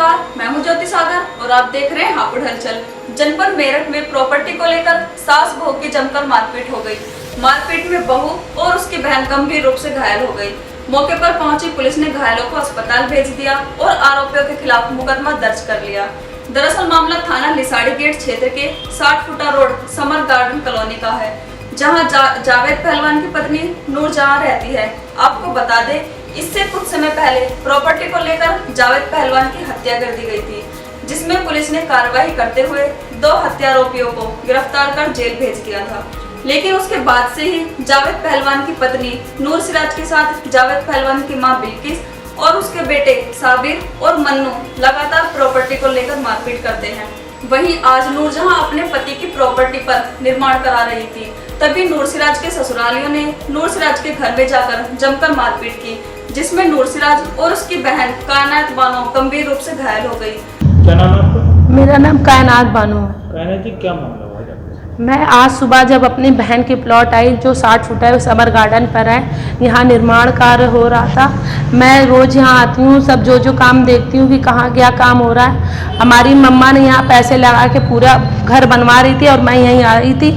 नमस्कार, मैं हूं ज्योति सागर और आप देख रहे हैं हापुड़ हलचल। जनपद मेरठ में प्रॉपर्टी को लेकर सास बहू की जमकर मारपीट हो गई। मारपीट में बहू और उसकी बहन गंभीर रूप से घायल हो गई। मौके पर पहुंची पुलिस ने घायलों को अस्पताल भेज दिया और आरोपियों के खिलाफ मुकदमा दर्ज कर लिया। दरअसल मामला थाना लिसाड़ी गेट क्षेत्र के 60 फुटा रोड समर गार्डन कॉलोनी का है, जहां जावेद पहलवान की पत्नी नूरजहां रहती है। आपको बता दें, इससे कुछ समय पहले प्रॉपर्टी को लेकर जावेद पहलवान की हत्या कर दी गई थी, जिसमें पुलिस ने कार्रवाई करते हुए 2 हत्या आरोपियों को गिरफ्तार कर जेल भेज दिया था। लेकिन उसके बाद से ही जावेद पहलवान की पत्नी नूर सिराज के साथ जावेद पहलवान की मां बिल्किस और उसके बेटे साबिर और मन्नू लगातार प्रॉपर्टी को लेकर मारपीट करते हैं। वहीं आज नूरजहां अपने पति की प्रॉपर्टी पर निर्माण करा रही थी, तभी नूर सिराज के ससुरालियों ने नूर सिराज के घर में जाकर जमकर मारपीट की, जिसमें नूर सिराज और उसकी बहन कायनात बानो गंभीर रूप से घायल हो गई। क्या नाम है आपका? मेरा नाम कायनात बानो है। कायनात जी, क्या मामला हुआ है? मैं आज सुबह जब अपनी बहन की प्लॉट आई जो 60 फुट है समर गार्डन पर है, यहाँ निर्माण कार्य हो रहा था। मैं रोज़ यहाँ आती हूँ, सब जो काम देखती हूँ कि कहाँ क्या काम हो रहा है। हमारी मम्मा ने यहाँ पैसे लगा के पूरा घर बनवा रही थी और मैं यहीं आ रही थी,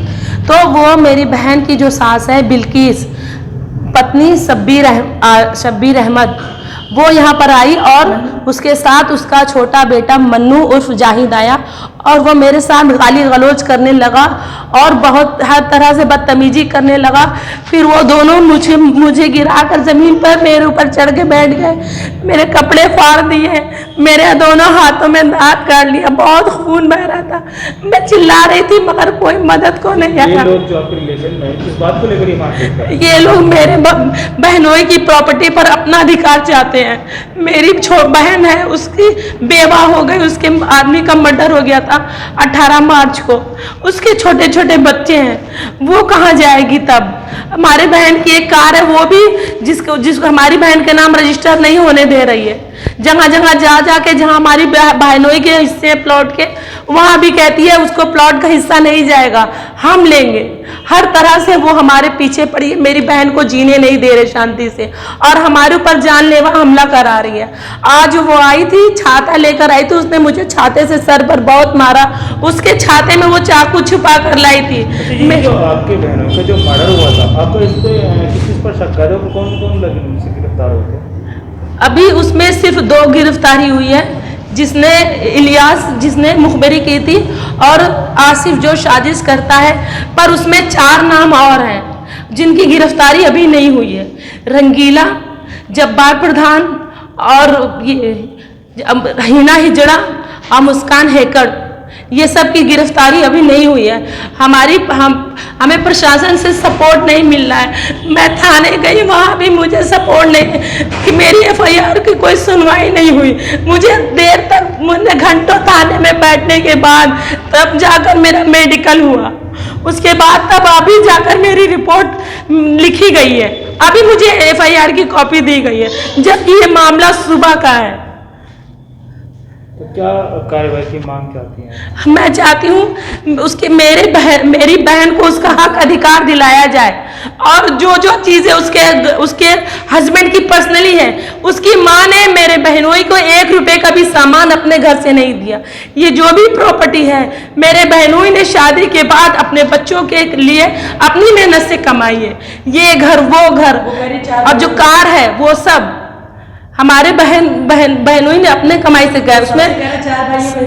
तो वो मेरी बहन की जो सास है बिल्किस, पत्नी शब्बीर अहमद, वो यहाँ पर आई और उसके साथ उसका छोटा बेटा मन्नू उर्फ जाहिद आया और वो मेरे साथ गाली गलौज करने लगा और बहुत हर तरह से बदतमीजी करने लगा। फिर वो दोनों मुझे गिराकर ज़मीन पर मेरे ऊपर चढ़ के बैठ गए, मेरे कपड़े फाड़ दिए, मेरे दोनों हाथों में दांत काट लिया, बहुत खून बह रहा था। मैं चिल्ला रही थी मगर कोई मदद को नहीं आया। ये लोग जो आपके रिलेशन में किस बात को लेकर ये मारपीट कर रहे हैं? ये लोग मेरे बहनोई की प्रॉपर्टी पर अपना अधिकार चाहते हैं। मेरी बहन है, उसकी बेवा हो गई, उसके आदमी का मर्डर हो गया था 18 मार्च को। उसके छोटे छोटे बच्चे हैं, वो कहाँ जाएगी तब? हमारे बहन की एक कार है, वो भी जिसको हमारी बहन के नाम रजिस्टर नहीं होने दे रही है। जहाँ जहाँ जाके जहाँ हमारी बहनोई के हिस्से प्लॉट के, वहाँ भी कहती है उसको प्लॉट का हिस्सा नहीं जाएगा, हम लेंगे। हर तरह से वो हमारे पीछे पड़ी है, मेरी बहन को जीने नहीं दे रहे शांति से और हमारे ऊपर जानलेवा हमला करा रही है। आज वो आई थी, छाता लेकर आई थी, उसने मुझे छाते से सर पर बहुत मारा। उसके छाते में वो चाकू छुपा कर लाई थी। जो आपके बहनों का जो मर्डर हुआ था, आपको इस पे किस पर शक है? कौन लगे उनसे गिरफ्तार हुए थे? अभी उसमें सिर्फ 2 गिरफ्तारी हुई है, जिसने इलियास जिसने मुखबरी की थी और आसिफ जो साजिश करता है, पर उसमें 4 नाम और हैं जिनकी गिरफ्तारी अभी नहीं हुई है। रंगीला, जब्बार प्रधान और ये हिना हिजड़ा और मुस्कान हेकड़, ये सब की गिरफ्तारी अभी नहीं हुई है। हमें प्रशासन से सपोर्ट नहीं मिल रहा है। मैं थाने गई, वहाँ भी मुझे सपोर्ट नहीं, कि मेरी FIR की कोई सुनवाई नहीं हुई। मुझे देर तक, मुझे घंटों थाने में बैठने के बाद तब जाकर मेरा मेडिकल हुआ। उसके बाद तब अभी जाकर मेरी रिपोर्ट लिखी गई है। अभी मुझे FIR की कॉपी दी गई है, जबकि ये मामला सुबह का है। तो क्या कार्रवाई की मांग चाहती हैं? मैं चाहती हूँ उसके मेरी बहन को उसका हक अधिकार दिलाया जाए और जो चीज़ें उसके हस्बैंड की पर्सनली है, उसकी माँ ने मेरे बहनोई को 1 रुपए का भी सामान अपने घर से नहीं दिया। ये जो भी प्रॉपर्टी है, मेरे बहनोई ने शादी के बाद अपने बच्चों के लिए अपनी मेहनत से कमाई है। ये घर वो घर और जो कार है वो सब हमारे बहनोई ने अपने कमाई से गया।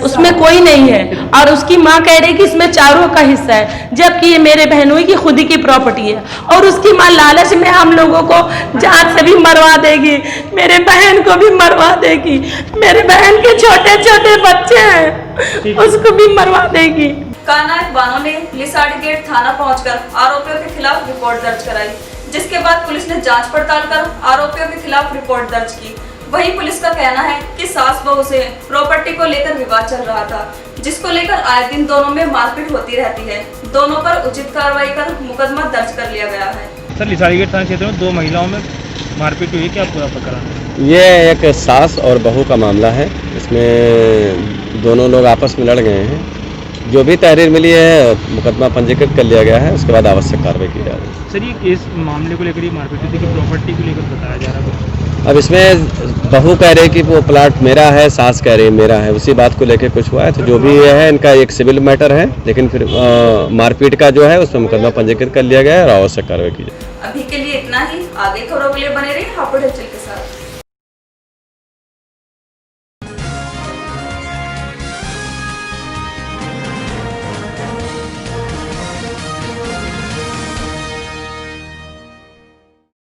उसमें कोई नहीं है और उसकी माँ कह रही कि इसमें चारों का हिस्सा है, जबकि ये मेरे बहनोई की खुद ही की प्रॉपर्टी है। और उसकी माँ लालच में हम लोगों को जान से भी मरवा देगी, मेरे बहन को भी मरवा देगी। मेरे बहन के छोटे छोटे बच्चे हैं, उसको भी मरवा देगी। कायनात बानो ने लिसाड़ी गेट थाना पहुंचकर आरोपियों के खिलाफ रिपोर्ट दर्ज कराई, जिसके बाद पुलिस ने जांच पड़ताल कर आरोपियों के खिलाफ रिपोर्ट दर्ज की। वहीं पुलिस का कहना है कि सास बहू से प्रॉपर्टी को लेकर विवाद चल रहा था, जिसको लेकर आए दिन दोनों में मारपीट होती रहती है। दोनों पर उचित कार्रवाई कर मुकदमा दर्ज कर लिया गया है। सर, लिसाड़ी गेट थाना क्षेत्र में 2 महिलाओं में मारपीट हुई, क्या पूरा प्रकरण? ये एक सास और बहू का मामला है। इसमें दोनों लोग आपस में लड़ गए हैं। जो भी तहरीर मिली है मुकदमा पंजीकृत कर लिया गया है, उसके बाद आवश्यक कार्रवाई की जा रही है। सर, ये केस मामले को लेकर ही मारपीट हुई थी कि प्रॉपर्टी को लेकर बताया जा रहा है? अब इसमें बहू कह रही कि वो प्लाट मेरा है, सास कह रही मेरा है, उसी बात को लेकर कुछ हुआ है। तो जो भी ये है इनका एक सिविल मैटर है, लेकिन फिर मारपीट का जो है उसमें मुकदमा पंजीकृत कर लिया गया है और आवश्यक कार्रवाई की जाए। अभी के लिए इतना ही। आगे खबरों के लिए बने